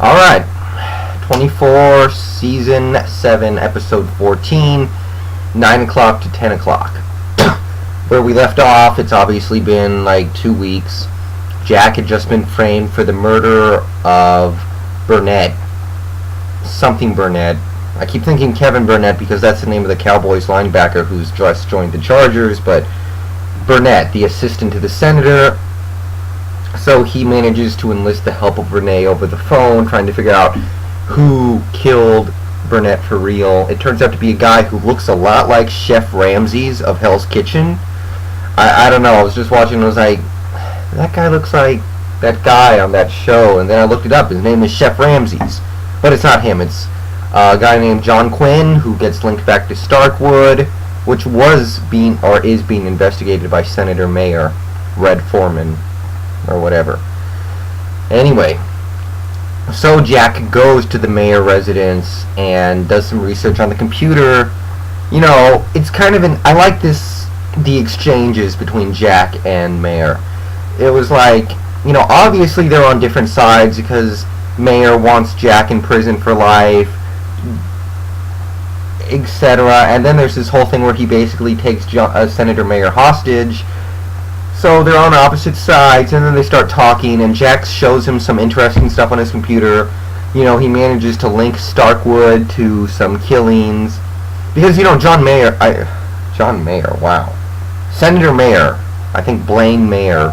Alright, 24, Season 7, Episode 14, 9 o'clock to 10 o'clock. Where we left off, it's obviously been like 2 weeks. Jack had just been framed for the murder of Burnett. Something Burnett. I keep thinking Kevin Burnett because that's the name of the Cowboys linebacker who's just joined the Chargers, but Burnett, the assistant to the senator. So he manages to enlist the help of Renee over the phone, trying to figure out who killed Burnett for real. It turns out to be a guy who looks a lot like Chef Ramses of Hell's Kitchen. I don't know, I was just watching and I was like, that guy looks like that guy on that show, and then I looked it up. His name is Chef Ramses. But it's not him, it's a guy named John Quinn, who gets linked back to Starkwood, which is being investigated by Senator Mayer Red Foreman, or whatever. Anyway, so Jack goes to the Mayer residence and does some research on the computer. You know, it's kind of I like the exchanges between Jack and Mayer. It was like, you know, obviously they're on different sides because Mayer wants Jack in prison for life, etc. And then there's this whole thing where he basically takes Senator Mayer hostage. So they're on opposite sides, and then they start talking, and Jack shows him some interesting stuff on his computer. You know, he manages to link Starkwood to some killings. Because, you know, John Mayer, wow. Senator Mayer, I think Blaine Mayer,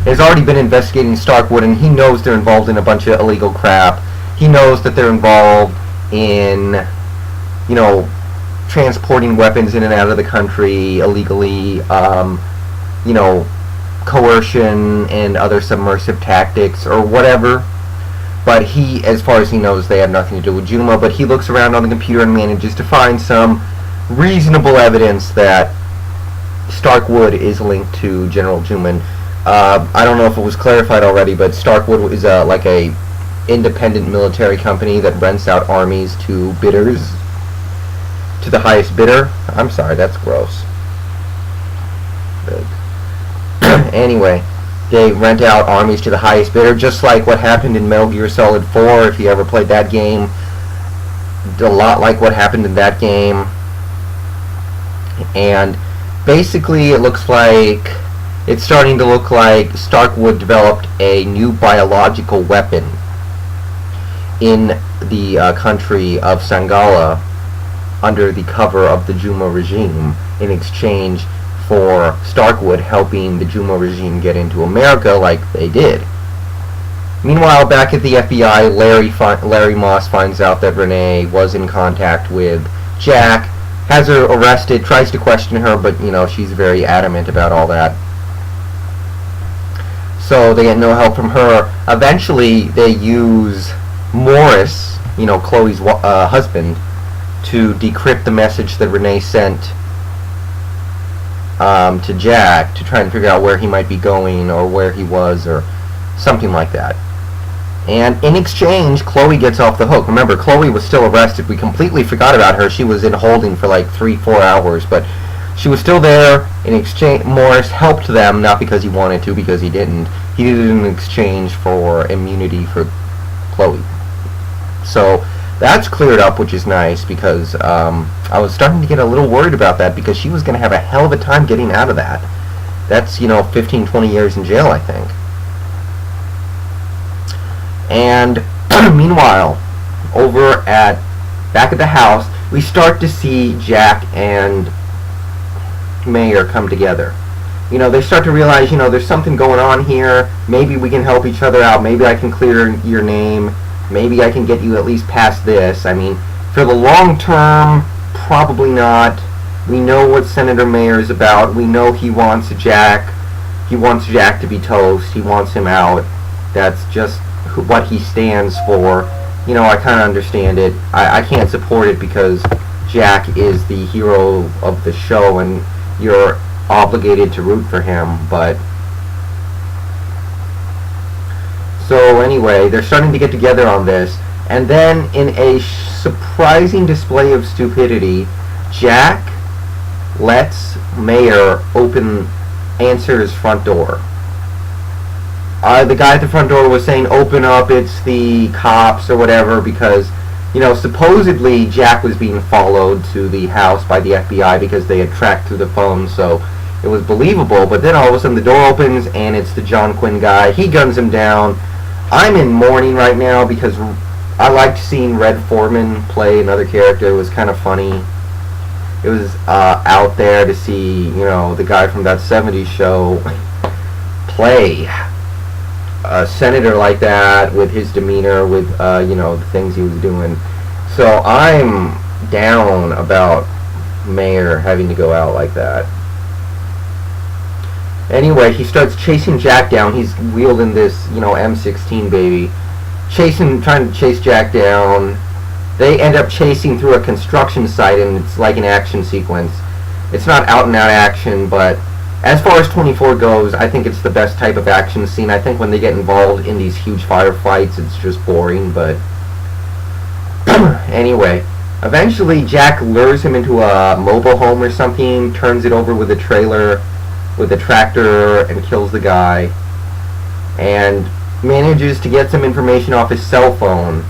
has already been investigating Starkwood, and he knows they're involved in a bunch of illegal crap. He knows that they're involved in, you know, transporting weapons in and out of the country illegally, you know, coercion and other subversive tactics or whatever. But he, as far as he knows, they have nothing to do with Juma. But he looks around on the computer and manages to find some reasonable evidence that Starkwood is linked to General Juman. I don't know if it was clarified already, but Starkwood is like a independent military company that rents out armies to bidders, to the highest bidder. I'm sorry, that's gross. But anyway, they rent out armies to the highest bidder, just like what happened in Metal Gear Solid 4, if you ever played that game. A lot like what happened in that game. And basically it's starting to look like Starkwood developed a new biological weapon in the country of Sangala under the cover of the Juma regime in exchange for Starkwood helping the Juma regime get into America like they did. Meanwhile, back at the FBI, Larry Moss finds out that Renee was in contact with Jack, has her arrested, tries to question her, but, you know, she's very adamant about all that. So they get no help from her. Eventually, they use Morris, you know, Chloe's husband, to decrypt the message that Renee sent to Jack to try and figure out where he might be going or where he was or something like that. And in exchange, Chloe gets off the hook. Remember, Chloe was still arrested. We completely forgot about her. She was in holding for like 3-4 hours, but she was still there. In exchange, Morris helped them, not because he wanted to, because he didn't. He did it in exchange for immunity for Chloe. So that's cleared up, which is nice, because I was starting to get a little worried about that, because she was going to have a hell of a time getting out of that. That's, you know, 15-20 years in jail, I think. And meanwhile, back at the house, we start to see Jack and Mayer come together. You know, they start to realize, you know, there's something going on here. Maybe we can help each other out. Maybe I can clear your name. Maybe I can get you at least past this. I mean, for the long term, probably not. We know what Senator Mayer is about. We know he wants Jack. He wants Jack to be toast. He wants him out. That's just what he stands for. You know, I kind of understand it. I can't support it because Jack is the hero of the show and you're obligated to root for him, but so anyway, they're starting to get together on this, and then in a surprising display of stupidity, Jack lets Mayer answer his front door. the guy at the front door was saying, "Open up, it's the cops," or whatever, because, supposedly Jack was being followed to the house by the FBI because they had tracked through the phone, so it was believable. But then all of a sudden the door opens, and it's the John Quinn guy. He guns him down. I'm in mourning right now because I liked seeing Red Foreman play another character. It was kind of funny. It was out there to see, the guy from that 70s show play a senator like that with his demeanor, with, the things he was doing. So I'm down about Mayer having to go out like that. Anyway, he starts chasing Jack down. He's wielding this, M16 baby. Trying to chase Jack down. They end up chasing through a construction site, and it's like an action sequence. It's not out-and-out action, but as far as 24 goes, I think it's the best type of action scene. I think when they get involved in these huge firefights, it's just boring, but anyway. Eventually, Jack lures him into a mobile home or something, turns it over with a trailer, with a tractor, and kills the guy, and manages to get some information off his cell phone.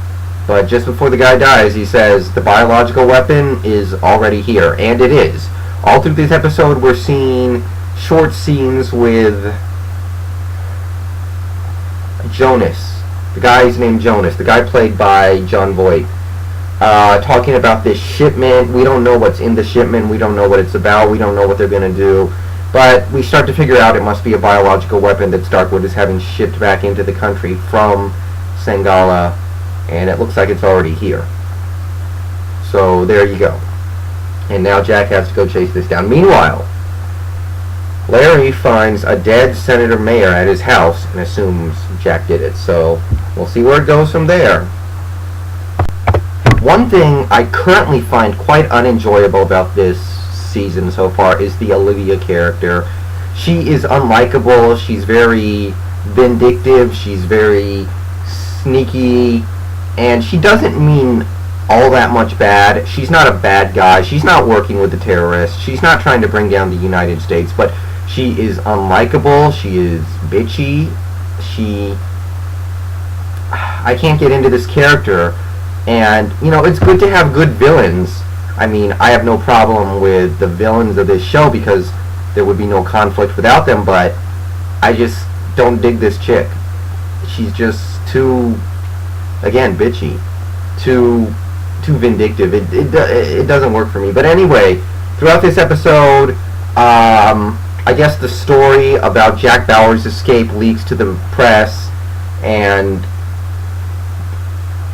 But just before the guy dies, he says the biological weapon is already here, and it is. All through this episode, we're seeing short scenes with Jonas. The guy's named Jonas. The guy played by Jon Voight. Talking about this shipment. We don't know what's in the shipment. We don't know what it's about. We don't know what they're going to do. But we start to figure out it must be a biological weapon that Starkwood is having shipped back into the country from Sangala. And it looks like it's already here. So there you go. And now Jack has to go chase this down. Meanwhile, Larry finds a dead Senator Mayer at his house and assumes Jack did it. So we'll see where it goes from there. One thing I currently find quite unenjoyable about this season so far is the Olivia character. She is unlikable. She's very vindictive. She's very sneaky. And she doesn't mean all that much bad. She's not a bad guy. She's not working with the terrorists. She's not trying to bring down the United States. But she is unlikable. She is bitchy. I can't get into this character. And, it's good to have good villains. I mean, I have no problem with the villains of this show because there would be no conflict without them. But I just don't dig this chick. She's just too... Again, bitchy, too vindictive. It doesn't work for me. But anyway, throughout this episode, I guess the story about Jack Bauer's escape leaks to the press, and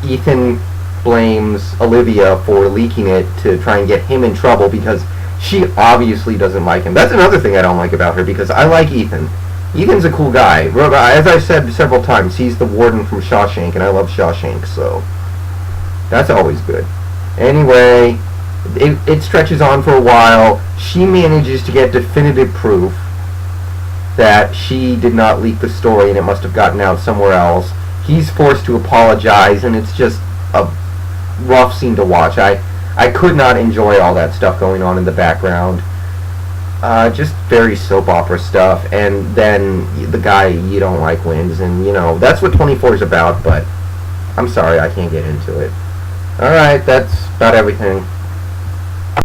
Ethan blames Olivia for leaking it to try and get him in trouble because she obviously doesn't like him. That's another thing I don't like about her because I like Ethan. Ethan's a cool guy. As I've said several times, he's the warden from Shawshank, and I love Shawshank, so that's always good. Anyway, it stretches on for a while. She manages to get definitive proof that she did not leak the story and it must have gotten out somewhere else. He's forced to apologize, and it's just a rough scene to watch. I could not enjoy all that stuff going on in the background. Just very soap opera stuff, and then the guy you don't like wins, and that's what 24 is about, but I'm sorry I can't get into it. Alright, that's about everything.